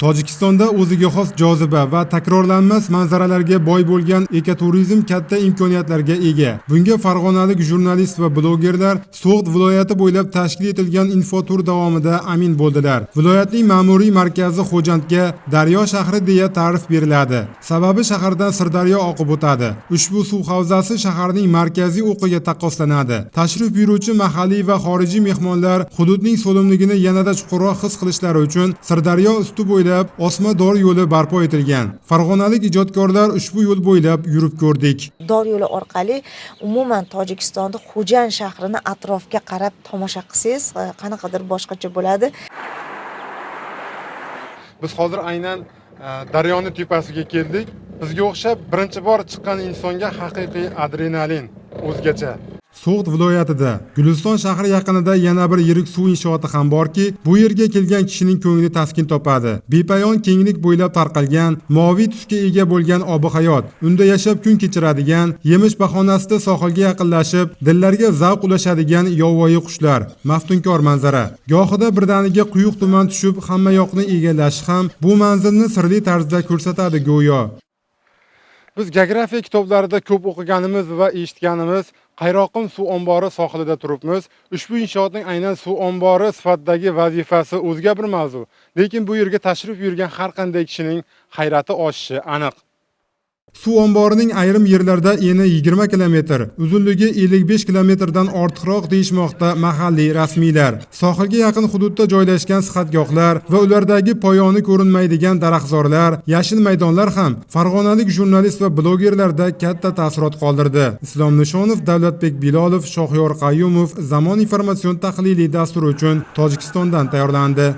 Tojikistonda o'ziga xos joziba va takrorlanmas manzaralarga boy bo'lgan ekoturizm katta imkoniyatlarga ega. Bunga farg'onalik jurnalist va blogerlar So'g'd viloyati bo'ylab tashkil etilgan infotur davomida amin bo'ldilar. Viloyatning ma'muriy markazi Xo'jandga Daryo shahri deya ta'rif beriladi. Sababi shahardan Sirdaryo oqib o'tadi. Ushbu suv havzasi shaharning markaziy o'qiga taqqoslanadi. Tashrif buyuruvchi mahalliy va xorijiy mehmonlar hududning so'limligini yanada chuqurroq his qilishlari uchun Sirdaryo usti bo'ylab osma dor yo'li barpo etilgan. Farg'onalik ijodkorlar ushbu yo'l bo'ylab yurib ko'rdik. Dor yo'li orqali umuman Tojikistonda Xo'jand shahrini atrofga qarab tomosha qilsangiz, qanaqadir boshqacha bo'ladi. Biz hozir aynan daryoni tepasiga keldik. Bizga o'xshab birinchi bor chiqqan insonga haqiqiy adrenalin o'zgacha. So'g'd viloyatida Guliston shahri yaqinida yana bir yirik suv inshooti ham borki, bu yerga kelgan kishining ko'ngli taskin topadi. Bepayon kenglik bo'ylab tarqalgan, moviy tusga ega bo'lgan ob-hayot, unda yashab kun kechiradigan, yemish bahonasida sohilga yaqinlashib, dillarga zavq ulashadigan yovvoyi qushlar, maftunkor manzara. Gohida birdaniga quyuq tuman tushib, hamma yoqni egallashi ham bu manzilni sirli tarzda ko'rsatadi go'yo. Biz geografiya kitoblarida ko'p o'qiganimiz va eshitganimiz Qayroqim suv ombori sohilida turibmiz. Ushbu inshootning aynan suv ombori sifatidagi vazifasi o'zga bir mavzu. Lekin bu yerga tashrif buyurgan har qanday kishining hayrati oshishi aniq. Suv omborining ayrim yerlarda eni 20 kilometr, uzunligi 55 kilometrdan ortiqroq deyishmoqda mahalliy rasmiylar. Sohilga yaqin hududda joylashgan sihatgohlar va ulardagi poyoni ko'rinmaydigan daraxtzorlar, yashil maydonlar ham farg'onalik jurnalist va blogerlarda katta taassurot qoldirdi. Islom Nishonov, Davlatbek Bilolov, Shohyor Qayyumov Zamon informatsion tahliliy dasturi uchun Tojikistondan tayyorlandi.